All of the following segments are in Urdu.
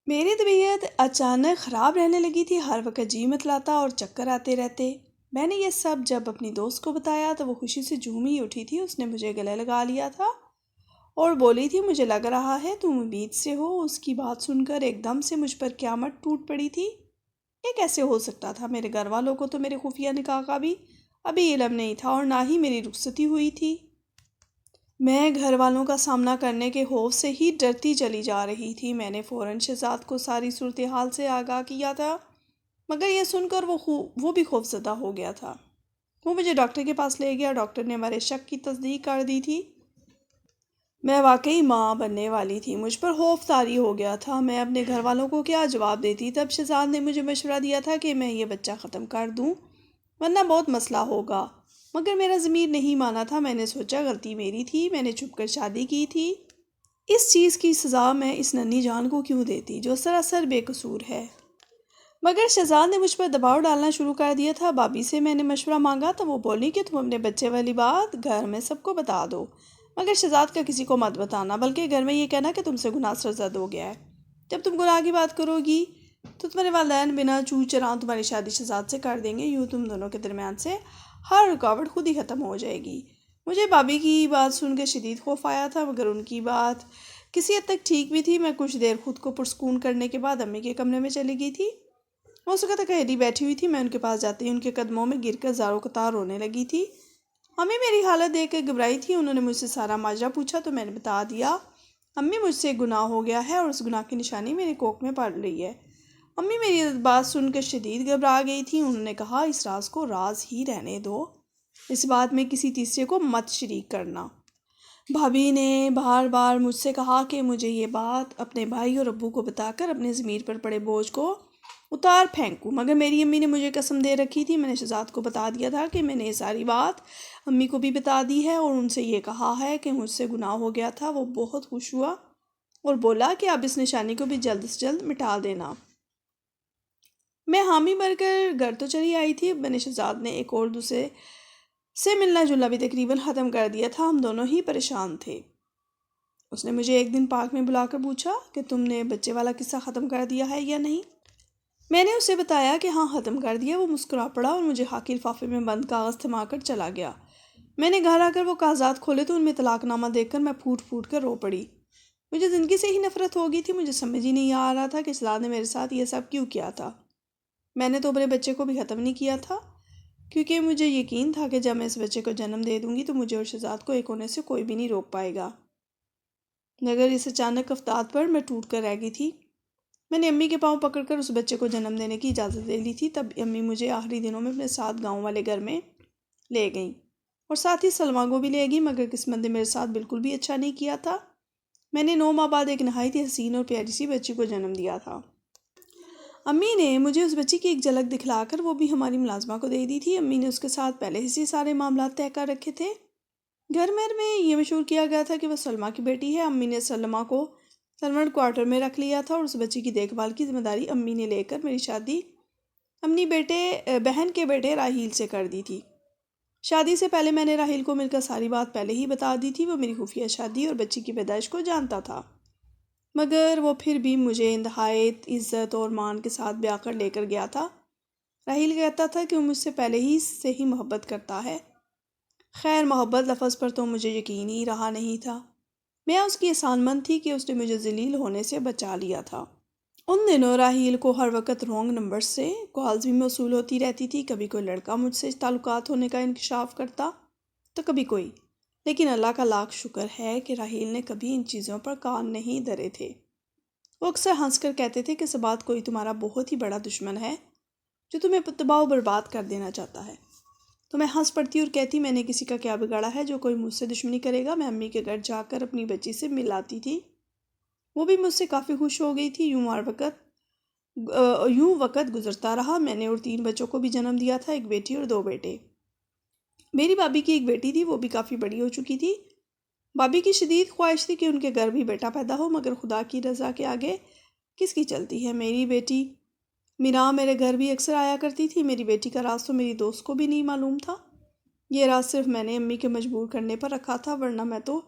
میری طبیعت اچانک خراب رہنے لگی تھی، ہر وقت جی متلاتا اور چکر آتے رہتے۔ میں نے یہ سب جب اپنی دوست کو بتایا تو وہ خوشی سے جھوم ہی اٹھی تھی۔ اس نے مجھے گلے لگا لیا تھا اور بولی تھی مجھے لگ رہا ہے تم امید سے ہو۔ اس کی بات سن کر ایک دم سے مجھ پر قیامت ٹوٹ پڑی تھی۔ یہ کیسے ہو سکتا تھا؟ میرے گھر والوں کو تو میرے خفیہ نکاح کا بھی ابھی علم نہیں تھا اور نہ ہی میری رخصتی ہوئی تھی۔ میں گھر والوں کا سامنا کرنے کے خوف سے ہی ڈرتی چلی جا رہی تھی۔ میں نے فوراً شہزاد کو ساری صورتحال سے آگاہ کیا تھا، مگر یہ سن کر وہ بھی خوف زدہ ہو گیا تھا۔ وہ مجھے ڈاکٹر کے پاس لے گیا۔ ڈاکٹر نے ہمارے شک کی تصدیق کر دی تھی۔ میں واقعی ماں بننے والی تھی۔ مجھ پر خوف طاری ہو گیا تھا۔ میں اپنے گھر والوں کو کیا جواب دیتی؟ تب شہزاد نے مجھے مشورہ دیا تھا کہ میں یہ بچہ ختم کر دوں ورنہ بہت مسئلہ ہوگا، مگر میرا ضمیر نہیں مانا تھا۔ میں نے سوچا غلطی میری تھی، میں نے چھپ کر شادی کی تھی۔ اس چیز کی سزا میں اس ننھی جان کو کیوں دیتی جو سراسر بے قصور ہے؟ مگر شہزاد نے مجھ پر دباؤ ڈالنا شروع کر دیا تھا۔ بابی سے میں نے مشورہ مانگا تو وہ بولی کہ تم اپنے بچے والی بات گھر میں سب کو بتا دو، مگر شہزاد کا کسی کو مت بتانا، بلکہ گھر میں یہ کہنا کہ تم سے گناہ سرزد ہو گیا ہے۔ جب تم گناہ کی بات کرو گی تو تمہارے والدین بنا چوں چراں تمہاری شادی شہزاد سے کر دیں گے۔ یوں تم دونوں کے درمیان سے ہر رکاوٹ خود ہی ختم ہو جائے گی۔ مجھے بابی کی بات سن کے شدید خوف آیا تھا، مگر ان کی بات کسی حد تک ٹھیک بھی تھی۔ میں کچھ دیر خود کو پرسکون کرنے کے بعد امی کے کمرے میں چلی گئی تھی۔ وہ اس وقت اکیلی بیٹھی ہوئی تھی۔ میں ان کے پاس جاتی ان کے قدموں میں گر کر زاروں قطار رونے لگی تھی۔ امی میری حالت دیکھ کر گھبرائی تھی۔ انہوں نے مجھ سے سارا ماجرا پوچھا تو میں نے بتا دیا۔ امی مجھ سے گناہ ہو گیا ہے اور اس گناہ کی نشانی میرے کوکھ میں پڑ رہی ہے۔ امی میری بات سن کر شدید گھبرا گئی تھی۔ انہوں نے کہا اس راز کو راز ہی رہنے دو، اس بات میں کسی تیسرے کو مت شریک کرنا۔ بھابی نے بار بار مجھ سے کہا کہ مجھے یہ بات اپنے بھائی اور ابو کو بتا کر اپنے ضمیر پر پڑے بوجھ کو اتار پھینکوں، مگر میری امی نے مجھے قسم دے رکھی تھی۔ میں نے شہزاد کو بتا دیا تھا کہ میں نے یہ ساری بات امی کو بھی بتا دی ہے اور ان سے یہ کہا ہے کہ مجھ سے گناہ ہو گیا تھا۔ وہ بہت خوش ہوا اور بولا کہ اب اس نشانی کو بھی جلد سے جلد مٹا دینا۔ میں حامی بھر کر گھر تو چلی آئی تھی۔ میں نے شہزاد نے ایک اور دوسرے سے ملنا جلنا بھی تقریباً ختم کر دیا تھا۔ ہم دونوں ہی پریشان تھے۔ اس نے مجھے ایک دن پارک میں بلا کر پوچھا کہ تم نے بچے والا قصہ ختم کر دیا ہے یا نہیں؟ میں نے اسے بتایا کہ ہاں ختم کر دیا۔ وہ مسکرا پڑا اور مجھے خاکی لفافے میں بند کاغذ تھما کر چلا گیا۔ میں نے گھر آ کر وہ کاغذات کھولے تو ان میں طلاق نامہ دیکھ کر میں پھوٹ پھوٹ کر رو پڑی۔ مجھے زندگی سے ہی نفرت ہو گئی تھی۔ مجھے سمجھ ہی نہیں آ رہا تھا کہ شہزاد نے میرے ساتھ یہ سب کیوں کیا تھا۔ میں نے تو اپنے بچے کو بھی ختم نہیں کیا تھا، کیونکہ مجھے یقین تھا کہ جب میں اس بچے کو جنم دے دوں گی تو مجھے اور شہزاد کو ایک ہونے سے کوئی بھی نہیں روک پائے گا۔ مگر اس اچانک افتاد پر میں ٹوٹ کر رہ گئی تھی۔ میں نے امی کے پاؤں پکڑ کر اس بچے کو جنم دینے کی اجازت لے لی تھی۔ تب امی مجھے آخری دنوں میں اپنے ساتھ گاؤں والے گھر میں لے گئیں اور ساتھ ہی سلما کو بھی لے گئی، مگر قسمت نے میرے ساتھ بالکل بھی اچھا نہیں کیا تھا۔ میں نے 9 ماہ بعد ایک نہایت ہی حسین اور پیاری سی بچی کو جنم دیا تھا۔ امی نے مجھے اس بچی کی ایک جھلک دکھلا کر وہ بھی ہماری ملازمہ کو دے دی تھی۔ امی نے اس کے ساتھ پہلے ہی سے سارے معاملات طے کر رکھے تھے۔ گھر میں یہ مشہور کیا گیا تھا کہ وہ سلما کی بیٹی ہے۔ امی نے سلما کو سرونٹ کوارٹر میں رکھ لیا تھا اور اس بچی کی دیکھ بھال کی ذمہ داری امی نے لے کر میری شادی اپنی بہن کے بیٹے راحیل سے کر دی تھی۔ شادی سے پہلے میں نے راحیل کو مل کر ساری بات پہلے ہی بتا دی تھی۔ وہ میری خفیہ شادی اور بچی کی پیدائش کو جانتا تھا، مگر وہ پھر بھی مجھے نہایت عزت اور مان کے ساتھ بیاہ کر لے کر گیا تھا۔ راحیل کہتا تھا کہ وہ مجھ سے پہلے ہی سے ہی محبت کرتا ہے۔ خیر، محبت لفظ پر تو مجھے یقین ہی رہا نہیں تھا۔ میں اس کی احسان مند تھی کہ اس نے مجھے ذلیل ہونے سے بچا لیا تھا۔ ان دنوں راحیل کو ہر وقت رونگ نمبر سے کالز بھی موصول ہوتی رہتی تھی۔ کبھی کوئی لڑکا مجھ سے تعلقات ہونے کا انکشاف کرتا تو کبھی کوئی، لیکن اللہ کا لاکھ شکر ہے کہ راحیل نے کبھی ان چیزوں پر کان نہیں دھرے تھے۔ وہ اکثر ہنس کر کہتے تھے کہ سبات کوئی تمہارا بہت ہی بڑا دشمن ہے جو تمہیں تباہ و برباد کر دینا چاہتا ہے۔ تو میں ہنس پڑتی اور کہتی میں نے کسی کا کیا بگاڑا ہے جو کوئی مجھ سے دشمنی کرے گا۔ میں امی کے گھر جا کر اپنی بچی سے مل آتی تھی، وہ بھی مجھ سے کافی خوش ہو گئی تھی۔ یوں وقت گزرتا رہا۔ میں نے اور 3 بچوں کو بھی جنم دیا تھا، ایک بیٹی اور 2 بیٹے۔ میری بھابی کی ایک بیٹی تھی، وہ بھی کافی بڑی ہو چکی تھی۔ بھابی کی شدید خواہش تھی کہ ان کے گھر بھی بیٹا پیدا ہو، مگر خدا کی رضا کے آگے کس کی چلتی ہے۔ میری بیٹی میرا میرے گھر بھی اکثر آیا کرتی تھی۔ میری بیٹی کا راز تو میری دوست کو بھی نہیں معلوم تھا۔ یہ راز صرف میں نے امی کے مجبور کرنے پر رکھا تھا، ورنہ میں تو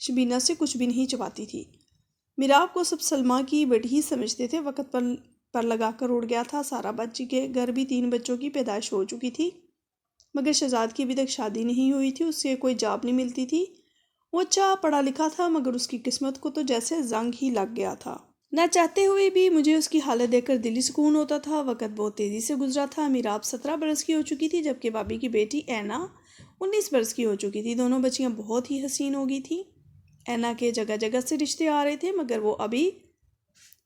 شبینہ سے کچھ بھی نہیں چھپاتی تھی۔ میراب کو سب سلمہ کی بیٹی ہی سمجھتے تھے، وقت پر لگا کر اڑ گیا تھا۔ سارا بچی کے گھر بھی 3 بچوں کی پیدائش ہو چکی تھی، مگر شہزاد کی ابھی تک شادی نہیں ہوئی تھی، اس سے کوئی جاب نہیں ملتی تھی۔ وہ اچھا پڑھا لکھا تھا، مگر اس کی قسمت کو تو جیسے زنگ ہی لگ گیا تھا۔ نہ چاہتے ہوئے بھی مجھے اس کی حالت دیکھ کر دلی سکون ہوتا تھا۔ وقت بہت تیزی سے گزرا تھا۔ میراب 17 برس کی ہو چکی تھی، جبکہ بابی کی بیٹی اینا 19 برس کی ہو چکی تھی۔ دونوں بچیاں بہت ہی حسین ہو گئی تھیں۔ اینا کے جگہ جگہ سے رشتے آ رہے تھے، مگر وہ ابھی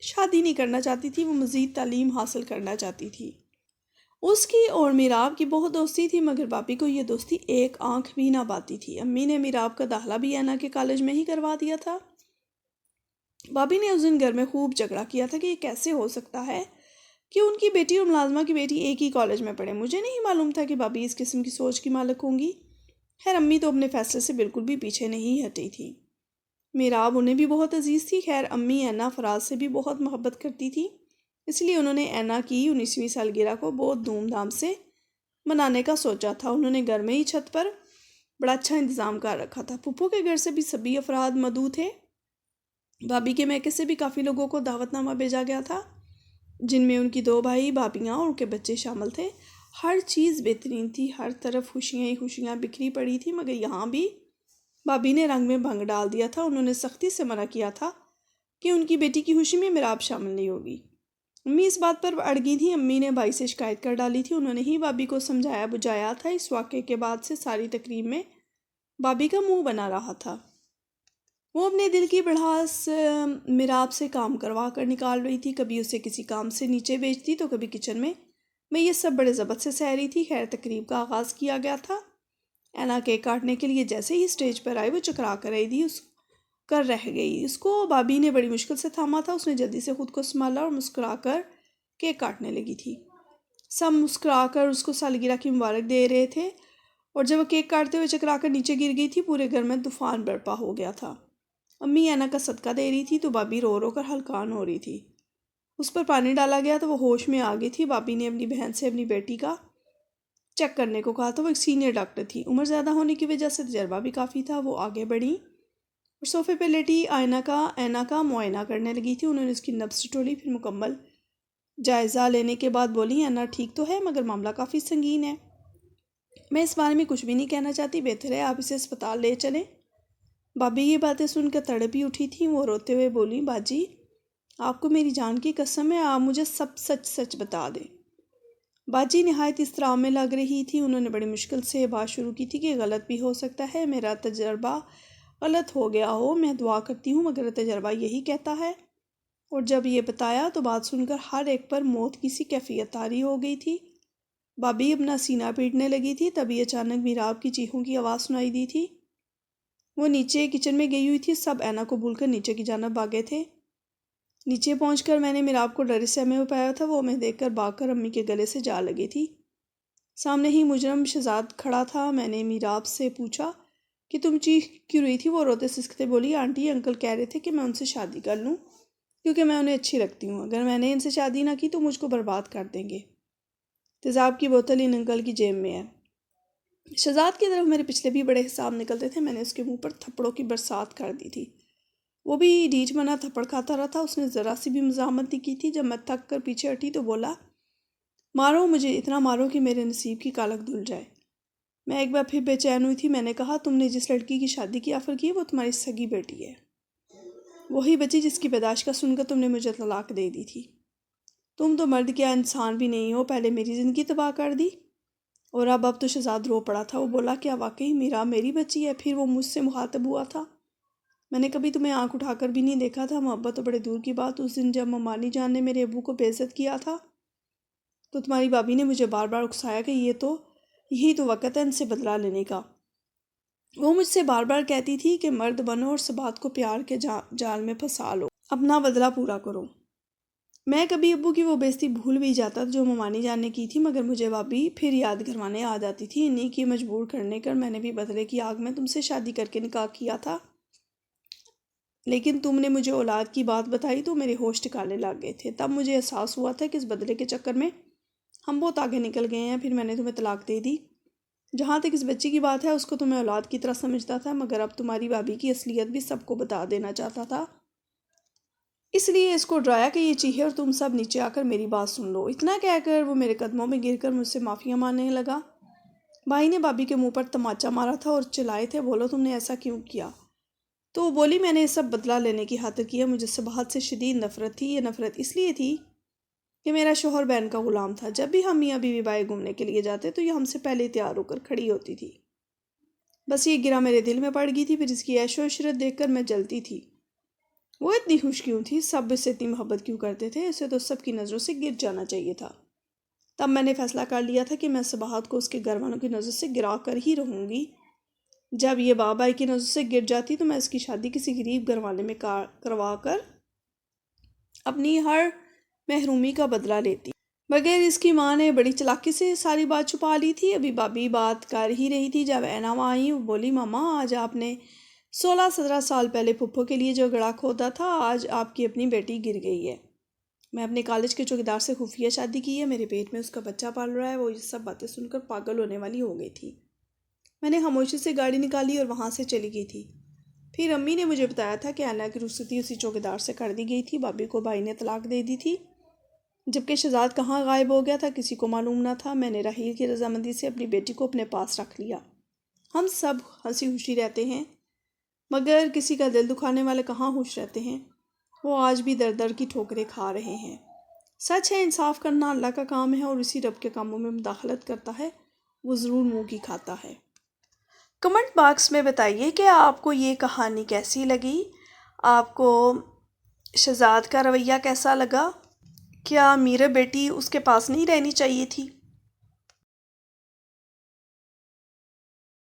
شادی نہیں کرنا چاہتی تھی، وہ مزید تعلیم حاصل کرنا چاہتی تھی۔ اس کی اور میراب کی بہت دوستی تھی، مگر بابی کو یہ دوستی ایک آنکھ بھی نہ پاتی تھی۔ امی نے میراب کا داخلہ بھی اینا کے کالج میں ہی کروا دیا تھا۔ بابی نے اس دن گھر میں خوب جھگڑا کیا تھا کہ یہ کیسے ہو سکتا ہے کہ ان کی بیٹی اور ملازمہ کی بیٹی ایک ہی کالج میں پڑھے۔ مجھے نہیں معلوم تھا کہ بابی اس قسم کی سوچ کی مالک ہوں گی۔ خیر امی تو اپنے فیصلے سے بالکل بھی پیچھے نہیں ہٹی تھی۔ میراب انہیں بھی بہت عزیز تھی۔ خیر امی اینا فراز سے بھی بہت محبت کرتی تھی، اس لیے انہوں نے اینا کی 19ویں سالگرہ کو بہت دھوم دھام سے منانے کا سوچا تھا۔ انہوں نے گھر میں ہی چھت پر بڑا اچھا انتظام کر رکھا تھا۔ پھپھو کے گھر سے بھی سبھی افراد مدعو تھے۔ بابی کے میکے سے بھی کافی لوگوں کو دعوت نامہ بھیجا گیا تھا، جن میں ان کی 2 بھائی بھابیاں اور ان کے بچے شامل تھے۔ ہر چیز بہترین تھی، ہر طرف خوشیاں ہی خوشیاں بکھری پڑی تھی، مگر یہاں بھی بابی نے رنگ میں بھنگ ڈال دیا تھا۔ انہوں نے سختی سے منع کیا تھا کہ ان کی بیٹی کی خوشی میں میراب شامل نہیں ہوگی۔ امی اس بات پر اڑ گئی تھیں۔ امی نے بھائی سے شکایت کر ڈالی تھی۔ انہوں نے ہی بابی کو سمجھایا بجھایا تھا۔ اس واقعے کے بعد سے ساری تقریب میں بابی کا منہ بنا رہا تھا۔ وہ اپنے دل کی بڑھاس میراب سے کام کروا کر نکال رہی تھی، کبھی اسے کسی کام سے نیچے بھیجتی تو کبھی کچن میں یہ سب بڑے ضبط سے سہ رہی تھی۔ خیر تقریب کا آغاز کیا گیا تھا۔ اینا کیک کاٹنے کے لیے جیسے ہی اسٹیج پر آئی وہ چکرا کر رہ گئی۔ اس کو بابی نے بڑی مشکل سے تھاما تھا۔ اس نے جلدی سے خود کو سنبھالا اور مسکرا کر کیک کاٹنے لگی تھی۔ سب مسکرا کر اس کو سالگرہ کی مبارک دے رہے تھے، اور جب وہ کیک کاٹتے ہوئے چکرا کر نیچے گر گئی تھی، پورے گھر میں طوفان برپا ہو گیا تھا۔ امی اینا کا صدقہ دے رہی تھی تو بابی رو رو کر ہلکان ہو رہی تھی۔ اس پر پانی ڈالا گیا تو وہ ہوش میں آ گئی تھی۔ بابی نے اپنی بہن سے اپنی بیٹی کا چیک کرنے کو کہا تھا۔ وہ ایک سینئر ڈاکٹر تھی، عمر زیادہ ہونے کی وجہ سے تجربہ بھی کافی تھا۔ وہ آگے بڑھی اور صوفے پہ لیٹی اینا کا معائنہ کرنے لگی تھی۔ انہوں نے اس کی نبض ٹولی، پھر مکمل جائزہ لینے کے بعد بولی، اینا ٹھیک تو ہے، مگر معاملہ کافی سنگین ہے۔ میں اس بارے میں کچھ بھی نہیں کہنا چاہتی، بہتر ہے آپ اسے اسپتال لے چلیں۔ بابی یہ باتیں سن کر تڑپ ہی اٹھی تھیں۔ وہ روتے ہوئے بولی، باجی آپ کو میری جان کی قسم ہے، آپ مجھے سب سچ سچ بتا دیں۔ باجی نہایت اضطراب میں لگ رہی تھی۔ انہوں نے بڑی مشکل سے بات شروع کی تھی کہ غلط بھی ہو سکتا ہے، میرا تجربہ غلط ہو گیا ہو، میں دعا کرتی ہوں، مگر تجربہ یہی کہتا ہے۔ اور جب یہ بتایا تو بات سن کر ہر ایک پر موت کی سی کیفیت طاری ہو گئی تھی۔ بابی اپنا سینہ پیٹنے لگی تھی، تبھی اچانک میراب کی چیخوں کی آواز سنائی دی تھی۔ وہ نیچے کچن میں گئی ہوئی تھی۔ سب اینا کو بھول کر نیچے کی جانب بھاگے تھے۔ نیچے پہنچ کر میں نے میراب کو ڈر سے میں پایا تھا۔ وہ ہمیں دیکھ کر بھاگ کر امی کے گلے سے جا لگی تھی۔ سامنے ہی مجرم شہزاد کھڑا تھا۔ میں نے میراب سے پوچھا کہ تم چیخ کیوں رہی تھی؟ وہ روتے سسکتے بولی، آنٹی انکل کہہ رہے تھے کہ میں ان سے شادی کر لوں کیونکہ میں انہیں اچھی لگتی ہوں، اگر میں نے ان سے شادی نہ کی تو مجھ کو برباد کر دیں گے۔ تیزاب کی بوتل ان انکل کی جیب میں ہے۔ شہزاد کی طرف میرے پچھلے بھی بڑے حساب نکلتے تھے۔ میں نے اس کے منہ پر تھپڑوں کی برسات کر دی تھی۔ وہ بھی ڈیچ بنا تھپڑ کھاتا رہا تھا۔ اس نے ذرا سی بھی مزاحمت نہیں کی تھی۔ جب میں تھک کر پیچھے ہٹی تو بولا، مارو مجھے، اتنا مارو کہ میرے نصیب کی کالک دھل جائے۔ میں ایک بار پھر بے چین ہوئی تھی۔ میں نے کہا، تم نے جس لڑکی کی شادی کی آفر کی ہے وہ تمہاری سگی بیٹی ہے، وہی بچی جس کی پیدائش کا سن کر تم نے مجھے طلاق دے دی تھی۔ تم تو مرد کیا انسان بھی نہیں ہو، پہلے میری زندگی تباہ کر دی اور اب تو شہزاد رو پڑا تھا۔ وہ بولا، کیا واقعی میری بچی ہے؟ پھر وہ مجھ سے مخاطب ہوا تھا، میں نے کبھی تمہیں آنکھ اٹھا کر بھی نہیں دیکھا تھا۔ محبت تو بڑے دور کی بات، اس دن جب ممانی جان نے میرے ابو کو بے عزت کیا تھا تو تمہاری بابی نے مجھے بار بار اکسایا کہ یہی تو وقت ہے ان سے بدلہ لینے کا۔ وہ مجھ سے بار بار کہتی تھی کہ مرد بنو اور ثبات کو پیار کے جال میں پھنسا لو، اپنا بدلہ پورا کرو۔ میں کبھی ابو کی وہ بےعزتی بھول بھی جاتا جو ممانی جان نے کی تھی، مگر مجھے بابی پھر یاد کروانے آ جاتی تھی۔ انہیں کی مجبور کرنے کر میں نے بھی بدلے کی آگ میں تم سے شادی کر کے نکاح کیا تھا، لیکن تم نے مجھے اولاد کی بات بتائی تو میرے ہوش ٹھکانے لگ گئے تھے۔ تب مجھے احساس ہوا تھا کہ اس بدلے کے چکر میں ہم بہت آگے نکل گئے ہیں۔ پھر میں نے تمہیں طلاق دے دی۔ جہاں تک اس بچی کی بات ہے، اس کو تو میں اولاد کی طرح سمجھتا تھا، مگر اب تمہاری بابی کی اصلیت بھی سب کو بتا دینا چاہتا تھا۔ اس لیے اس کو ڈرایا کہ یہ چیخے اور تم سب نیچے آ کر میری بات سن لو۔ اتنا کہہ کر وہ میرے قدموں میں گر کر مجھ سے معافیاں مانگنے لگا۔ بھائی نے بابی کے منہ پر تماچا مارا تھا اور چلائے تھے، بولو تم نے ایسا کیوں کیا؟ تو وہ بولی میں نے یہ سب بدلہ لینے کی خاطر کیا، مجھ سے بہت سے شدید نفرت تھی۔ یہ نفرت اس لیے تھی کہ میرا شوہر بہن کا غلام تھا۔ جب بھی ہم میاں بیوی باہر گھومنے کے لیے جاتے تو یہ ہم سے پہلے تیار ہو کر کھڑی ہوتی تھی۔ بس یہ گرہ میرے دل میں پڑ گئی تھی، پھر اس کی عیش و عشرت دیکھ کر میں جلتی تھی۔ وہ اتنی خوش کیوں تھی؟ سب اس سے اتنی محبت کیوں کرتے تھے؟ اسے تو سب کی نظروں سے گر جانا چاہیے تھا۔ تب میں نے فیصلہ کر لیا تھا کہ میں صباحت کو اس کے گھر والوں کی نظر سے گرا کر ہی رہوں گی۔ جب یہ بابا کی نظر سے گر جاتی تو میں اس کی شادی کسی غریب گھر والے میں کروا کر اپنی ہر محرومی کا بدلہ لیتی۔ بغیر اس کی ماں نے بڑی چلاکی سے ساری بات چھپا لی تھی۔ ابھی بابی بات کر ہی رہی تھی جب اینا وہاں آئی۔ وہ بولی ماما آج آپ نے 16-17 سال پہلے پھپھو کے لیے جو گڑھا کھودا تھا، آج آپ کی اپنی بیٹی گر گئی ہے۔ میں اپنے کالج کے چوکیدار سے خفیہ شادی کی ہے، میرے پیٹ میں اس کا بچہ پال رہا ہے۔ وہ یہ سب باتیں سن کر پاگل ہونے والی ہو گئی تھی۔ میں نے خاموشی سے گاڑی نکالی اور وہاں سے چلی گئی تھی۔ پھر امی نے مجھے بتایا تھا کہ اینا کی رخصتی اسی چوکیدار سے کر دی گئی تھی۔ بابی کو بھائی نے طلاق دے دی تھی، جبکہ شہزاد کہاں غائب ہو گیا تھا کسی کو معلوم نہ تھا۔ میں نے رحیل کی رضامندی سے اپنی بیٹی کو اپنے پاس رکھ لیا۔ ہم سب ہنسی خوشی رہتے ہیں، مگر کسی کا دل دکھانے والے کہاں خوش رہتے ہیں؟ وہ آج بھی در در کی ٹھوکریں کھا رہے ہیں۔ سچ ہے انصاف کرنا اللہ کا کام ہے، اور اسی رب کے کاموں میں مداخلت کرتا ہے وہ ضرور منہ کی کھاتا ہے۔ کمنٹ باکس میں بتائیے کہ آپ کو یہ کہانی کیسی لگی، آپ کو شہزاد کا رویہ کیسا لگا؟ کیا میرا بیٹی اس کے پاس نہیں رہنی چاہیے تھی؟